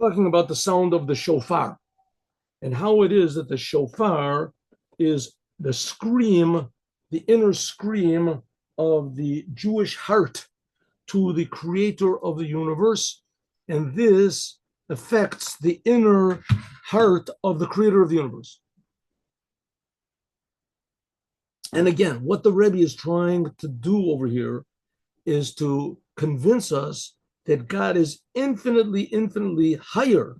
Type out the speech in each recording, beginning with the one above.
talking about the sound of the shofar and how it is that the shofar is the scream, the inner scream of the Jewish heart to the creator of the universe. And this affects the inner heart of the creator of the universe. And again, what the Rebbe is trying to do over here is to convince us that God is infinitely higher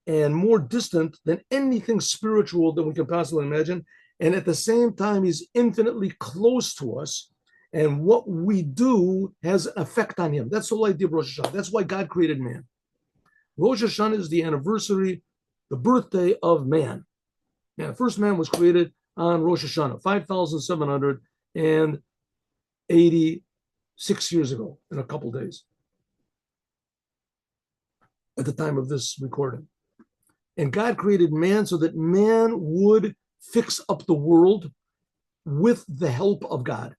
and more distant than anything spiritual that we can possibly imagine. And at the same time, he's infinitely close to us. And what we do has an effect on him. That's the whole idea of Rosh Hashanah. That's why God created man. Rosh Hashanah is the anniversary, the birthday of man. Now, the first man was created on Rosh Hashanah, 5,786 years ago, in a couple days, at the time of this recording. And God created man so that man would fix up the world with the help of God.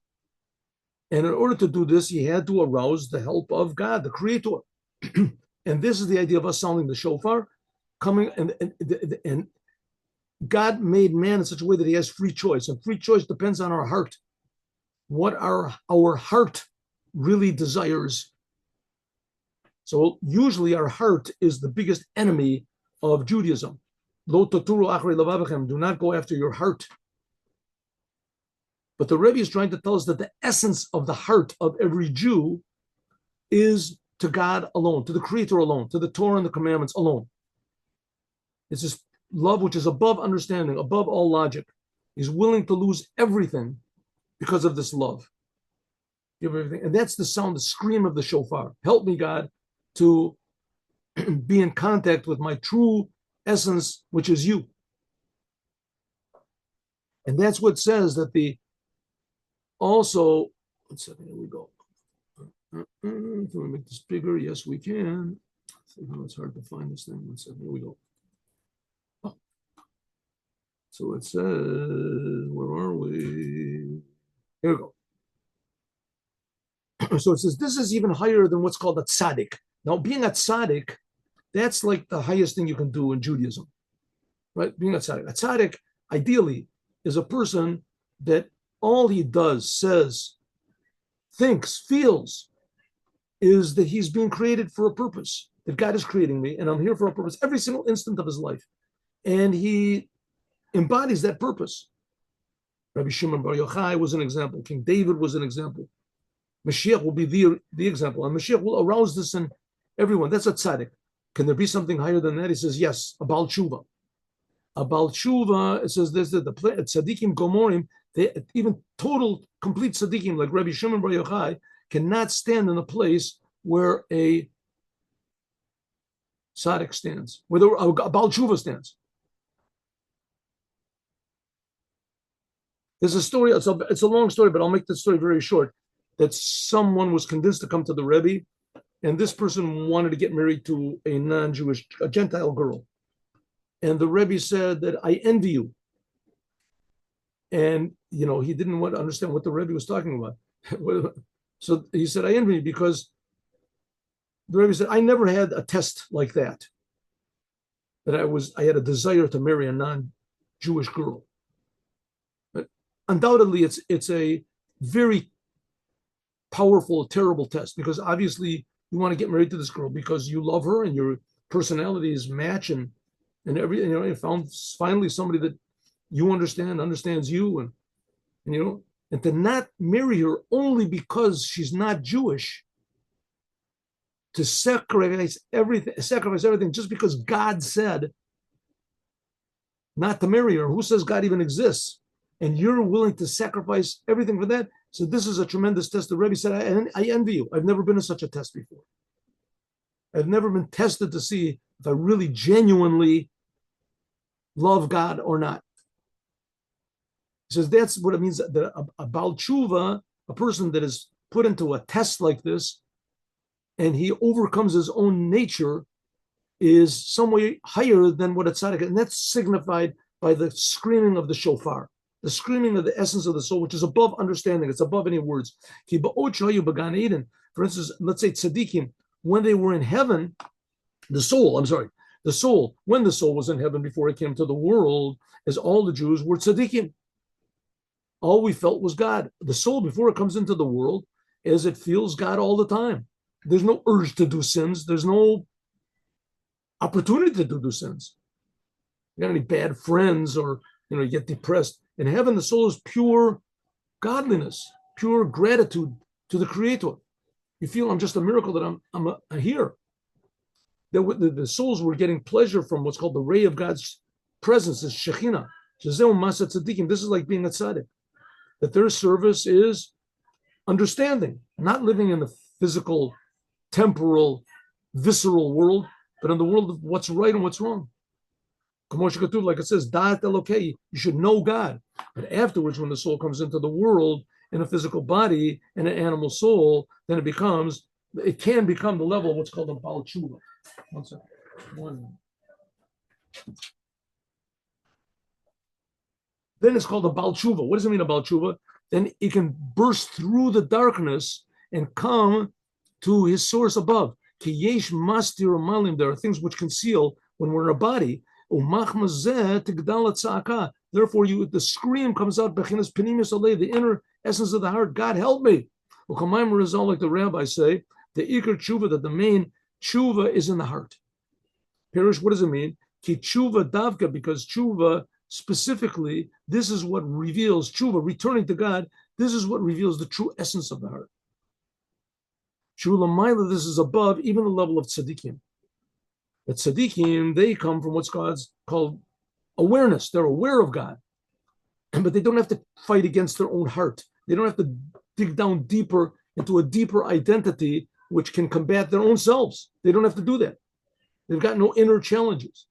And in order to do this, he had to arouse the help of God, the creator. And this is the idea of us sounding the shofar, coming and God made man in such a way that he has free choice. And free choice depends on our heart. What our heart really desires. So usually our heart is the biggest enemy of Judaism. Lo toturu achrei levavechem, do not go after your heart. But the Rebbe is trying to tell us that the essence of the heart of every Jew is to God alone, to the Creator alone, to the Torah and the commandments alone. It's this love which is above understanding, above all logic. He's willing to lose everything because of this love. Give everything. And that's the sound, the scream of the shofar. Help me, God, to be in contact with my true essence, which is you. And that's what says that also, 1 second, here we go. Can we make this bigger? Yes, we can. It's hard to find this thing. 1 second, here we go. Oh. So it says, where are we? Here we go. So it says, this is even higher than what's called a tzaddik. Now, being a tzaddik, that's like the highest thing you can do in Judaism, right? Being a tzaddik. A tzaddik, ideally, is a person that all he does, says, thinks, feels, is that he's being created for a purpose, that God is creating me, and I'm here for a purpose every single instant of his life. And he embodies that purpose. Rabbi Shimon Bar Yochai was an example. King David was an example. Moshiach will be the example. And Moshiach will arouse this in everyone. That's a tzaddik. Can there be something higher than that? He says, yes, a Baal Tshuva. A Baal Tshuva, it says this, that the tzaddikim gomorim, even total, complete tzaddikim like Rabbi Shimon Bar Yochai cannot stand in a place where a tzaddik stands, where a Baal Tshuva stands. There's a story, it's a long story, but I'll make the story very short, that someone was convinced to come to the Rebbe, and this person wanted to get married to a non-Jewish, a Gentile girl. And the Rebbe said that I envy you. And, he didn't want to understand what the Rebbe was talking about. So he said, I envy you because the Rebbe said, I never had a test like that. That I had a desire to marry a non-Jewish girl. But undoubtedly, it's a very powerful, terrible test, because obviously you want to get married to this girl because you love her and your personalities match, and everything. You found finally somebody that you understands you, and to not marry her only because she's not Jewish, to sacrifice everything just because God said not to marry her. Who says God even exists? And you're willing to sacrifice everything for that? So this is a tremendous test. The Rebbe said, I envy you. I've never been in such a test before. I've never been tested to see if I really genuinely love God or not. He says that's what it means, that a Baal Tshuva, a person that is put into a test like this, and he overcomes his own nature, is some way higher than what a tzaddik is. And that's signified by the screaming of the shofar, the screaming of the essence of the soul, which is above understanding. It's above any words. For instance, let's say tzaddikim, when they were in heaven, the soul, The soul, when the soul was in heaven before it came to the world, as all the Jews were tzaddikim. All we felt was God. The soul, before it comes into the world, as it feels God all the time. There's no urge to do sins. There's no opportunity to do sins. You got any bad friends, or you get depressed. In heaven, the soul is pure godliness, pure gratitude to the Creator. You feel, I'm just a miracle that I'm here. The souls were getting pleasure from what's called the ray of God's presence, is Shekhinah. This is like being a tzaddik. That their service is understanding, not living in the physical, temporal, visceral world, but in the world of what's right and what's wrong. Like it says, Da'at Elokei, you should know God. But afterwards, when the soul comes into the world in a physical body and an animal soul, then it can become the level of what's called a Baal Tshuva. One second. Then it's called a Baal Tshuva. What does it mean, a Baal Tshuva? Then it can burst through the darkness and come to his source above. Ki yesh mastir malim. There are things which conceal when we're in a body. Therefore, the scream comes out, the inner essence of the heart. God help me. Like the rabbis say, the ikar tshuva, that the main tshuva is in the heart. Pirish, what does it mean? Ki tshuva davka, because tshuva specifically, this is what reveals tshuva, returning to God. This is what reveals the true essence of the heart. Shula Maila, this is above even the level of tzaddikim. But tzaddikim, they come from what's called awareness. They're aware of God, but they don't have to fight against their own heart. They don't have to dig down deeper into a deeper identity which can combat their own selves. They don't have to do that. They've got no inner challenges.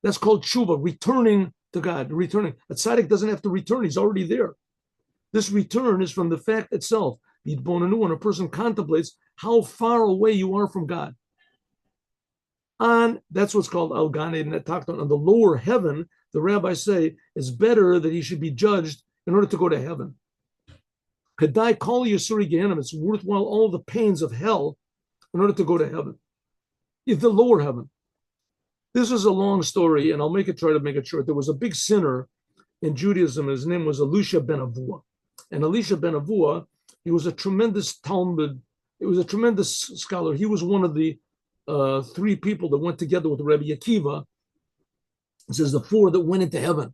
That's called tshuva, returning to God, returning. A tzaddik doesn't have to return. He's already there. This return is from the fact itself. When a person contemplates how far away you are from God. And that's what's called Al Gan Eden Takton. On the lower heaven, the rabbis say it's better that he should be judged in order to go to heaven. Kedai Kol Yasuri Gehenim, it's worthwhile all the pains of hell in order to go to heaven. If the lower heaven. This is a long story, and I'll try to make it short. There was a big sinner in Judaism. His name was Elisha ben Avua. And Elisha ben Avua, he was a tremendous Talmud. He was a tremendous scholar. He was one of the three people that went together with Rabbi Akiva. It says the four that went into heaven.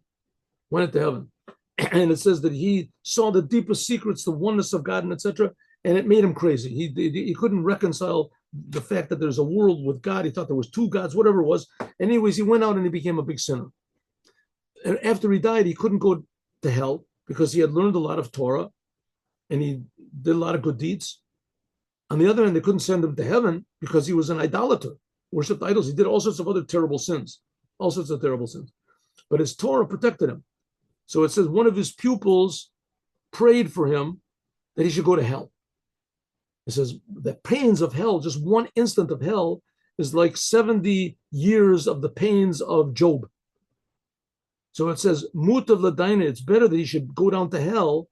And it says that he saw the deepest secrets, the oneness of God, and etc. And it made him crazy. He couldn't reconcile the fact that there's a world with God. He thought there was two gods, whatever it was. Anyways, he went out and he became a big sinner. And after he died, he couldn't go to hell because he had learned a lot of Torah and he did a lot of good deeds. On the other hand, they couldn't send him to heaven because he was an idolater, worshipped idols. He did all sorts of other terrible sins, But his Torah protected him. So it says one of his pupils prayed for him that he should go to hell. It says the pains of hell, just one instant of hell, is like 70 years of the pains of Job. So it says, Mutav Ladaina, it's better that he should go down to hell.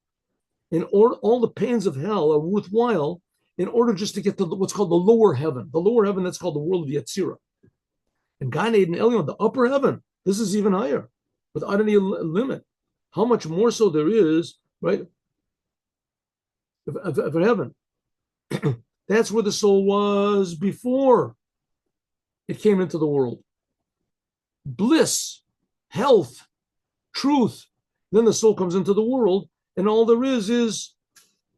All the pains of hell are worthwhile in order just to get to what's called the lower heaven. The lower heaven, that's called the world of Yetzirah. And Gan Eden Elyon, the upper heaven, this is even higher, without any limit. How much more so there is, right, for heaven. That's where the soul was before it came into the world. Bliss, health, truth. Then the soul comes into the world, and all there is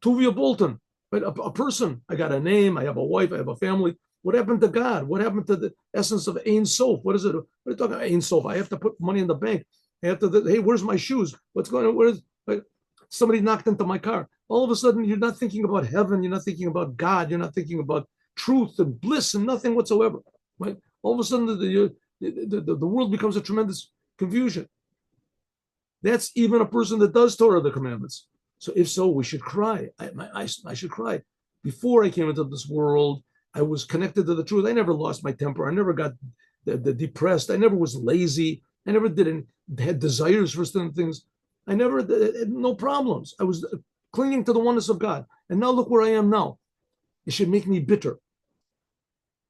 Tuvia Bolton, right? A person. I got a name, I have a wife, I have a family. What happened to God? What happened to the essence of Ein Sof? What is it? What are you talking about, Ein Sof? I have to put money in the bank. I have to, hey, where's my shoes? What's going on? Right? Somebody knocked into my car. All of a sudden, you're not thinking about heaven. You're not thinking about God. You're not thinking about truth and bliss and nothing whatsoever. Right? All of a sudden, the world becomes a tremendous confusion. That's even a person that does Torah the commandments. So if so, we should cry. I should cry. Before I came into this world, I was connected to the truth. I never lost my temper. I never got depressed. I never was lazy. I never had desires for certain things. I never had no problems. I was clinging to the oneness of God. And now look where I am now. It should make me bitter.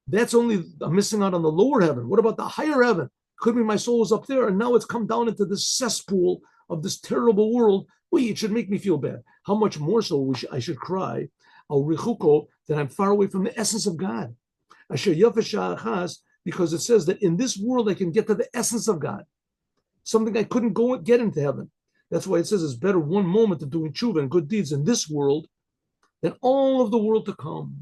That's only, I'm missing out on the lower heaven. What about the higher heaven? Could be my soul is up there, and now it's come down into this cesspool of this terrible world. Wait, it should make me feel bad. How much more so I should cry, al richuko, that I'm far away from the essence of God. Asher yafesh, because it says that in this world I can get to the essence of God, something I couldn't go get into heaven. That's why it says it's better one moment of doing tshuva and good deeds in this world than all of the world to come.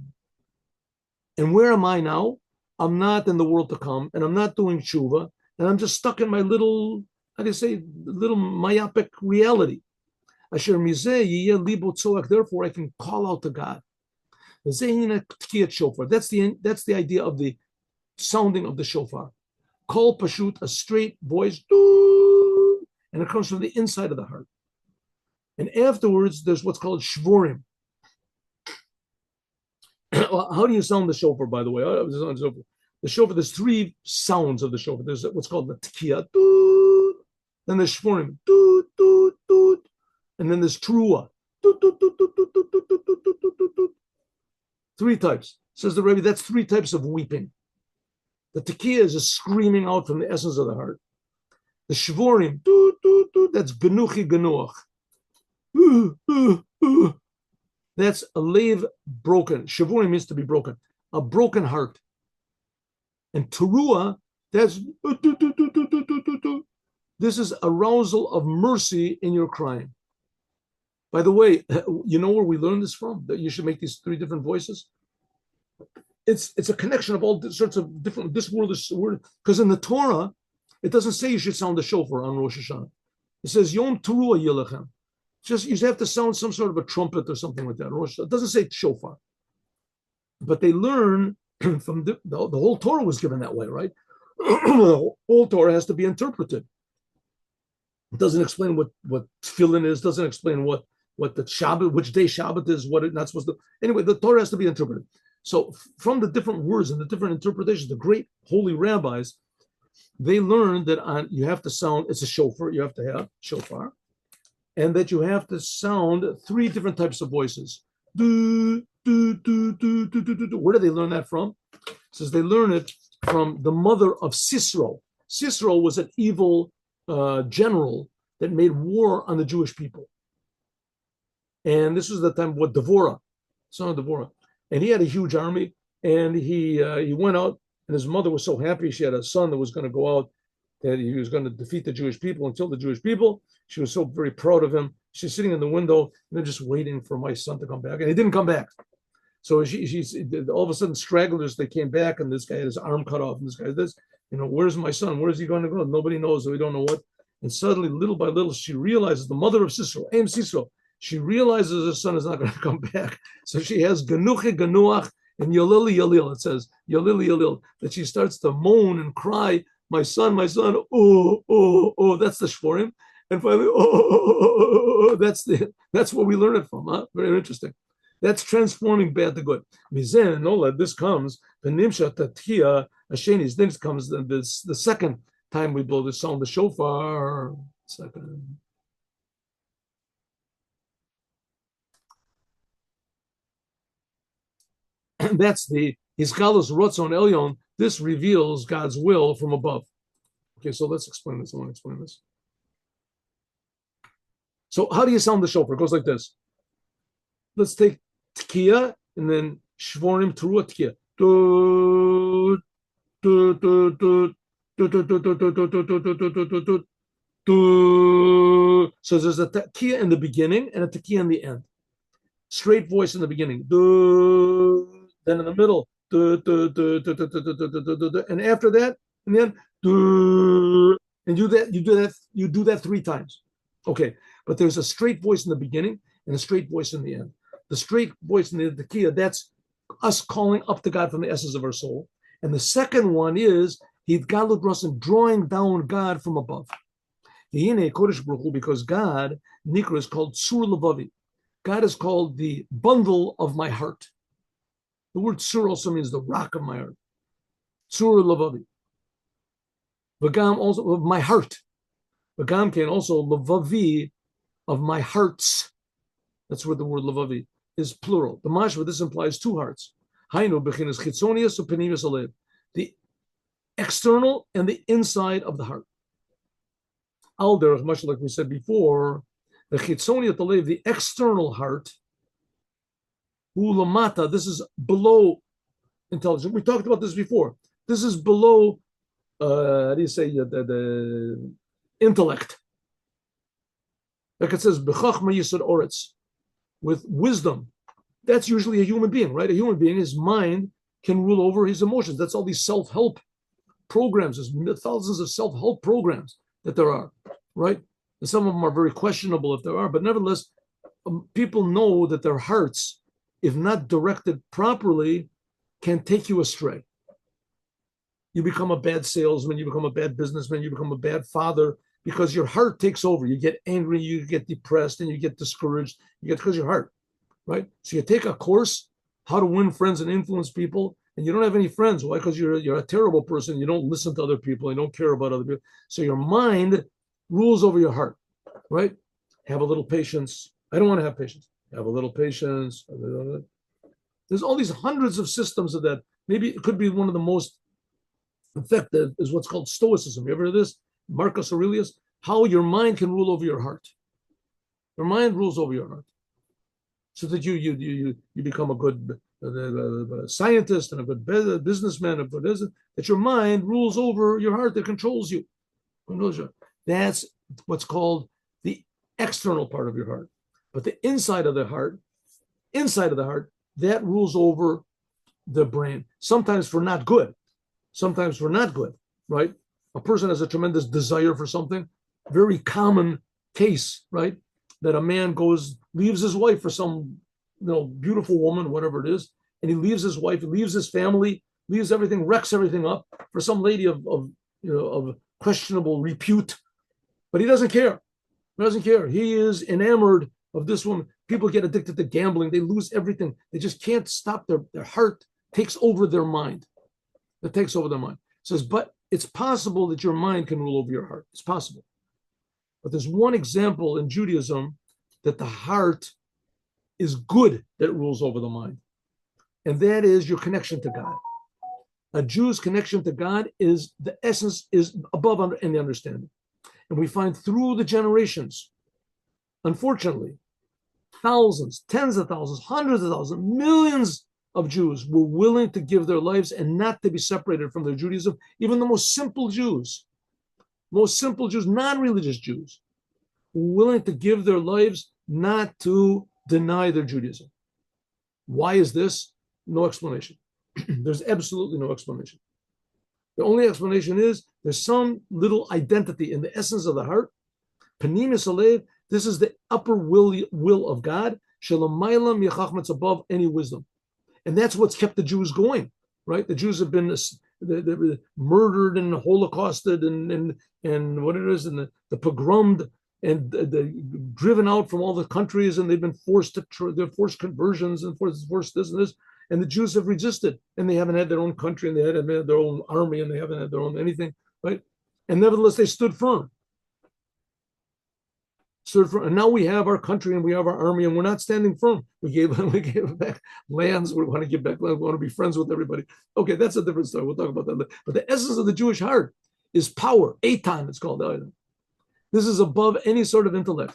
And where am I now? I'm not in the world to come, and I'm not doing tshuva, and I'm just stuck in my little, how do you say, little myopic reality. Asher mizeh yiyeh libo tzoach, therefore I can call out to God. Shofar. That's the idea of the sounding of the shofar. Kol pashut, a straight voice, and it comes from the inside of the heart. And afterwards, there's what's called shvorim. How do you sound the shofar, by the way? The shofar, there's three sounds of the shofar. There's what's called the tkiya, then there's shvorim, and then there's trua. Three types. Says the Rebbe, that's three types of weeping. The tekiah is a screaming out from the essence of the heart. The shvorim, that's genuchi genuach. That's a lave broken. Shavorim means to be broken. A broken heart. And teruah, that's this is arousal of mercy in your crying. By the way, you know where we learned this from? That you should make these three different voices? It's a connection of all sorts of different, this word, because in the Torah, it doesn't say you should sound the shofar on Rosh Hashanah. It says, Yom Teruah Yelachem. Just you have to sound some sort of a trumpet or something like that. It doesn't say shofar. But they learn from the whole Torah was given that way, right? The whole Torah has to be interpreted. It doesn't explain what tefillin is, doesn't explain what the Shabbat, which day Shabbat is, what it's not supposed to. Anyway, the Torah has to be interpreted. So from the different words and the different interpretations, the great holy rabbis, they learned that you have to sound, it's a shofar, you have to have shofar, and that you have to sound three different types of voices. Where do they learn that from? It says they learn it from the mother of Sisro. Sisro was an evil general that made war on the Jewish people. And this was the time what Devorah, son of Devorah. And he had a huge army, and he went out, and his mother was so happy. She had a son that was going to go out, that he was going to defeat the Jewish people and kill the Jewish people. She was so very proud of him. She's sitting in the window, and they're just waiting for my son to come back. And he didn't come back. So she's all of a sudden, stragglers, they came back, and this guy had his arm cut off, and this guy, where's my son? Where's he going to go? Nobody knows, so we don't know what. And suddenly, little by little, she realizes, the mother of Sisro, she realizes her son is not going to come back. So she has Ganuche Ganuach and Yolili Yolil. It says Yolili Yolil, that she starts to moan and cry, my son, oh, that's the Shvorim. And finally, that's where we learn it from, huh? Very interesting. That's transforming bad to good. Mizen, Nola, this comes, the Nimsha Tatia Ashenis, then it comes the second time we blow the sound, the shofar. Second. That's the Hiskalus Rotzon Elyon. This reveals God's will from above. Okay, so let's explain this. I want to explain this. So how do you sound the shofar? It goes like this. Let's take Tkiya and then Shvorim Teruah Tkiya. So there's a Tkiya in the beginning and a Tkiya in the end. Straight voice in the beginning. Then in the middle. And after that, and then and you do that three times. Okay, but there's a straight voice in the beginning and a straight voice in the end. The straight voice in the Tekiah, that's us calling up to God from the essence of our soul. And the second one is Hidgalut Rasim, drawing down God from above. Because God, Nikra, is called Sur Levavi. God is called the bundle of my heart. The word Sur also means the rock of my heart. Sur Levavi. Vagam also of my heart. Vagam can also Levavi of my hearts. That's where the word Levavi is plural. The mashma, this implies two hearts. The external and the inside of the heart. Al derech, much like we said before, the chitzoniyat alev, the external heart, ulamata, this is below intelligence. We talked about this before. This is below, how do you say, the intellect. Like it says, b'chachma yisod oretz, with wisdom. That's usually a human being, right? A human being, his mind can rule over his emotions. That's all these self-help programs. There's thousands of self-help programs that there are, right? And some of them are very questionable if there are, but nevertheless, people know that their hearts, if not directed properly, can take you astray. You become a bad salesman, you become a bad businessman, you become a bad father, because your heart takes over. You get angry, you get depressed, and you get discouraged. You get because your heart, right? So you take a course, how to win friends and influence people, and you don't have any friends. Why? Because you're a terrible person. You don't listen to other people. You don't care about other people. So your mind rules over your heart, right? Have a little patience. I don't want to have patience. Have a little patience. There's all these hundreds of systems of that. Maybe it could be one of the most effective is what's called Stoicism. You ever heard of this? Marcus Aurelius, how your mind can rule over your heart. Your mind rules over your heart, so that you become a good scientist and a good businessman. That your mind rules over your heart, that controls you. That's what's called the external part of your heart. But the inside of the heart, that rules over the brain. Sometimes for not good. Right? A person has a tremendous desire for something. Very common case, right? That a man leaves his wife for some, beautiful woman, whatever it is, and he leaves his wife, he leaves his family, leaves everything, wrecks everything up for some lady of questionable repute. But he doesn't care. He is enamored of this woman. People get addicted to gambling. They lose everything. They just can't stop. Their heart takes over their mind. It takes over their mind. It says, but it's possible that your mind can rule over your heart. It's possible. But there's one example in Judaism that the heart is good that rules over the mind. And that is your connection to God. A Jew's connection to God is the essence, is above in the understanding. And we find through the generations, unfortunately, thousands, tens of thousands, hundreds of thousands, millions of Jews were willing to give their lives and not to be separated from their Judaism. Even the most simple Jews, non-religious Jews, were willing to give their lives not to deny their Judaism. Why is this? No explanation. There's absolutely no explanation. The only explanation is there's some little identity in the essence of the heart. Panimis alev, this is the upper will of God. Shalamaylam yachachmetz, above any wisdom. And that's what's kept the Jews going, right? The Jews have been murdered and holocausted and what it is, and the pogromed and driven out from all the countries, and they've been forced conversions and forced this and this. And the Jews have resisted, and they haven't had their own country, and they haven't had their own army, and they haven't had their own anything, right? And nevertheless, they stood firm. And now we have our country and we have our army, and we're not standing firm. We gave back lands. We want to give back land. We want to be friends with everybody. Okay, that's a different story. We'll talk about that later. But the essence of the Jewish heart is power. Eitan, it's called. This is above any sort of intellect.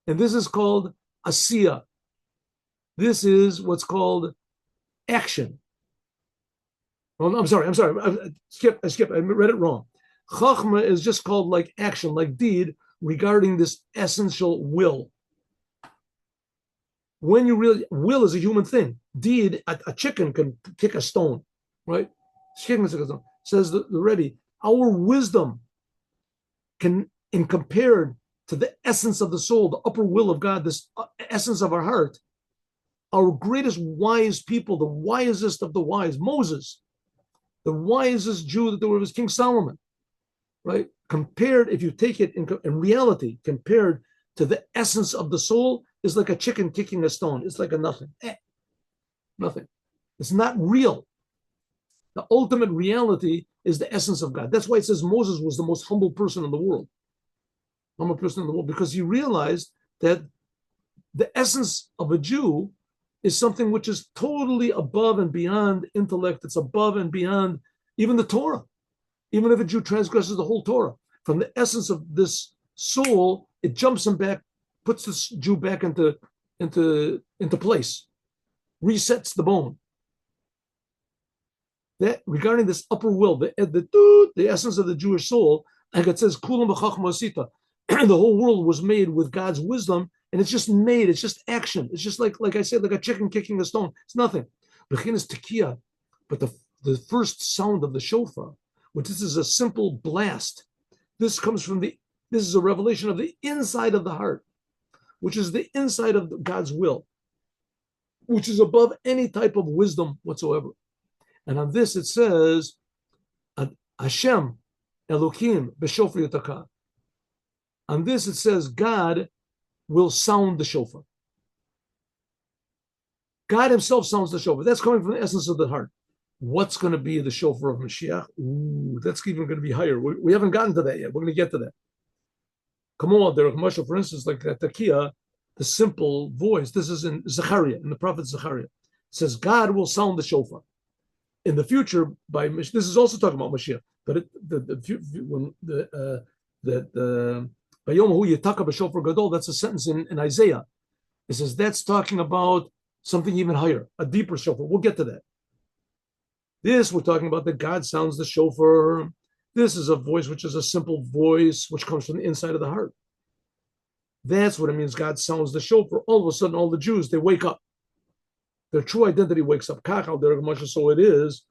And this is called asiya. This is what's called action. Oh, I'm sorry. I skipped. I read it wrong. Chachma is just called like action, like deed, regarding this essential will. When you really, will is a human thing. Deed, a chicken can kick a stone, right? Chicken can kick a stone. Says the Rebbe, our wisdom can, in compared to the essence of the soul, the upper will of God, this essence of our heart, our greatest wise people, the wisest of the wise, Moses, the wisest Jew that there was King Solomon, right? Compared, if you take it in reality, compared to the essence of the soul, is like a chicken kicking a stone. It's like a nothing. Nothing. It's not real. The ultimate reality is the essence of God. That's why it says Moses was the most humble person in the world. Humble person in the world, because he realized that the essence of a Jew is something which is totally above and beyond intellect. It's above and beyond even the Torah. Even if a Jew transgresses the whole Torah, from the essence of this soul, it jumps him back, puts this Jew back into place, resets the bone. That regarding this upper will, the essence of the Jewish soul, like it says, Kulam b'chachma asita, the whole world was made with God's wisdom, and it's just made. It's just action. It's just like I said, like a chicken kicking a stone. It's nothing. Bechinas tekiah, but the first sound of the shofar, which this is a simple blast. This is a revelation of the inside of the heart, which is the inside of God's will, which is above any type of wisdom whatsoever. And on this it says, Hashem Elokim b'shofar yotaka. On this it says, God will sound the shofar. God himself sounds the shofar. That's coming from the essence of the heart. What's going to be the shofar of Mashiach? Ooh, that's even going to be higher. We haven't gotten to that yet. We're going to get to that. Come on, there are commercial, for instance, like that Takia, the simple voice. This is in Zechariah, in the prophet Zechariah. It says, God will sound the shofar. In the future, this is also talking about Mashiach, but that's a sentence in Isaiah. It says that's talking about something even higher, a deeper shofar. We'll get to that. This, we're talking about that God sounds the shofar. This is a voice which is a simple voice which comes from the inside of the heart. That's what it means, God sounds the shofar. All of a sudden, all the Jews, they wake up. Their true identity wakes up. So it is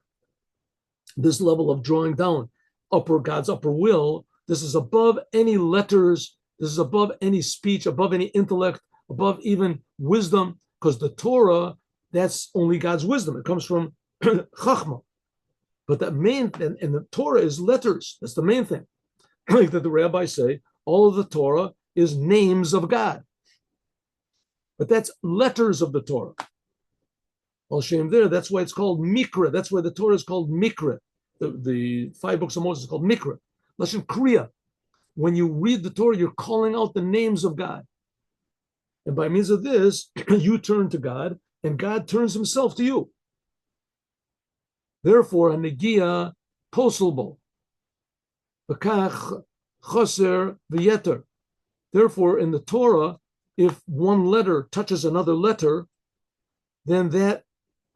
this level of drawing down God's upper will. This is above any letters. This is above any speech, above any intellect, above even wisdom, because the Torah, that's only God's wisdom. It comes from Chachma. But that main, and the Torah is letters. That's the main thing. Like that the rabbis say, all of the Torah is names of God. But that's letters of the Torah. Al Shem there, that's why it's called Mikra. That's why the Torah is called Mikra. The 5 books of Moses is called Mikra. Lashon Kriya. When you read the Torah, you're calling out the names of God. And by means of this, you turn to God, and God turns himself to you. Therefore, a negia poselbo, v'kach chaser v'yeter. Therefore, in the Torah, if one letter touches another letter, then that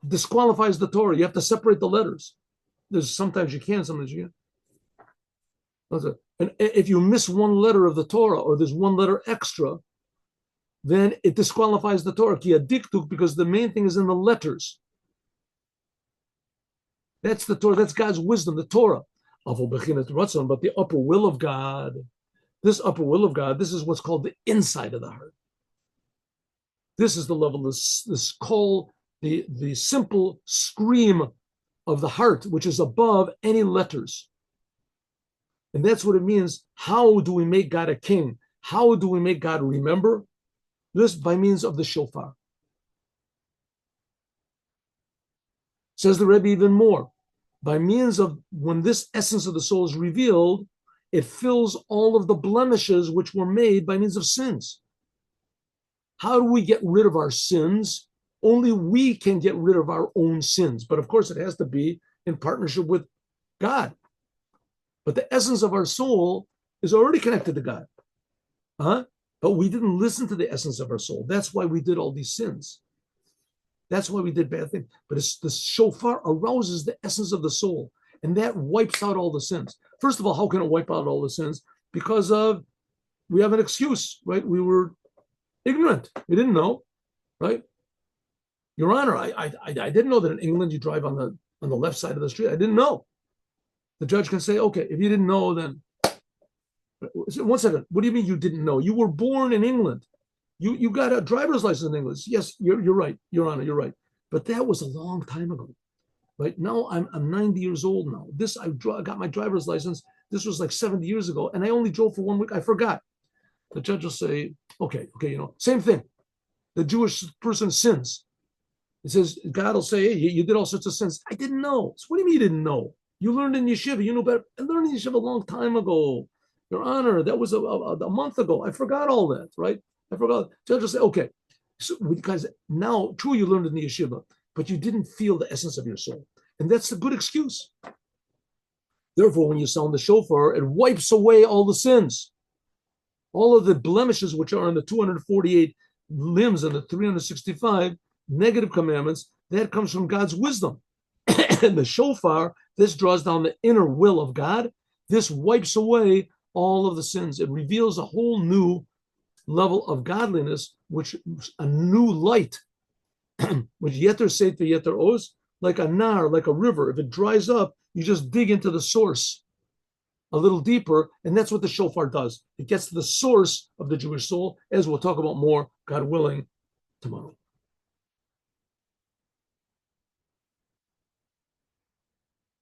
disqualifies the Torah. You have to separate the letters. Sometimes you can, sometimes you can't. And if you miss one letter of the Torah, or there's one letter extra, then it disqualifies the Torah. Because the main thing is in the letters. That's the Torah. That's God's wisdom, the Torah. But the upper will of God, this upper will of God, this is what's called the inside of the heart. This is the level, this call, the simple scream of the heart, which is above any letters. And that's what it means. How do we make God a king? How do we make God remember? This by means of the shofar. Says the Rebbe even more. By means of, when this essence of the soul is revealed, it fills all of the blemishes which were made by means of sins. How do we get rid of our sins? Only we can get rid of our own sins. But of course, it has to be in partnership with God. But the essence of our soul is already connected to God. But we didn't listen to the essence of our soul. That's why we did all these sins. That's why we did bad things. But it's the shofar arouses the essence of the soul, and that wipes out all the sins. First of all, how can it wipe out all the sins? Because we have an excuse, right? We were ignorant. We didn't know, right? Your Honor, I didn't know that in England you drive on the left side of the street. I didn't know. The judge can say, okay, if you didn't know, then 1 second. What do you mean you didn't know? You were born in England. You got a driver's license in English. Yes, you're right, Your Honor, you're right. But that was a long time ago, right? Now I'm 90 years old now. I got my driver's license. This was like 70 years ago, and I only drove for 1 week. I forgot. The judge will say, okay, same thing. The Jewish person sins. It says, God will say, hey, you did all sorts of sins. I didn't know. So what do you mean you didn't know? You learned in yeshiva. You know better. I learned in yeshiva a long time ago. Your Honor, that was a month ago. I forgot all that, right? I forgot. Judge will say, okay, So, because now, true, you learned in the yeshiva, but you didn't feel the essence of your soul. And that's a good excuse. Therefore, when you sound the shofar, it wipes away all the sins, all of the blemishes which are in the 248 limbs and the 365 negative commandments. That comes from God's wisdom. And the shofar, this draws down the inner will of God. This wipes away all of the sins. It reveals a whole new level of godliness, which a new light, which yeter seit yeter oz, like a nar, like a river. If it dries up, you just dig into the source a little deeper, and that's what the shofar does. It gets to the source of the Jewish soul, as we'll talk about more, God willing, tomorrow.